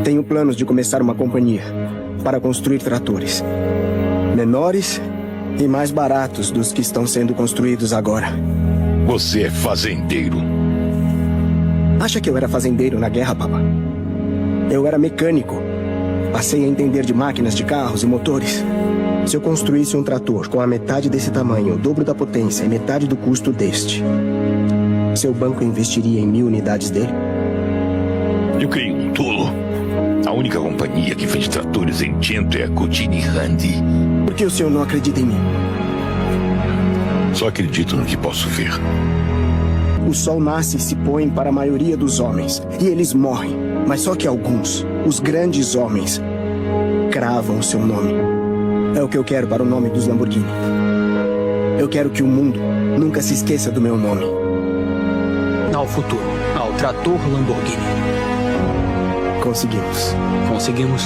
Tenho planos de começar uma companhia para construir tratores. Menores e mais baratos dos que estão sendo construídos agora. Você é fazendeiro. Acha que eu era fazendeiro na guerra, papá? Eu era mecânico. Passei a entender de máquinas, de carros e motores. Se eu construísse um trator com a metade desse tamanho, o dobro da potência e metade do custo deste, seu banco investiria em 1000 unidades dele? Eu criei um tolo. A única companhia que vende tratores em Gento é a Codini Handy. Por que o senhor não acredita em mim? Só acredito no que posso ver. O sol nasce e se põe para a maioria dos homens, e eles morrem. Mas só que alguns, os grandes homens, cravam o seu nome. É o que eu quero para o nome dos Lamborghini. Eu quero que o mundo nunca se esqueça do meu nome. Ao futuro, ao trator Lamborghini. Conseguimos. Conseguimos.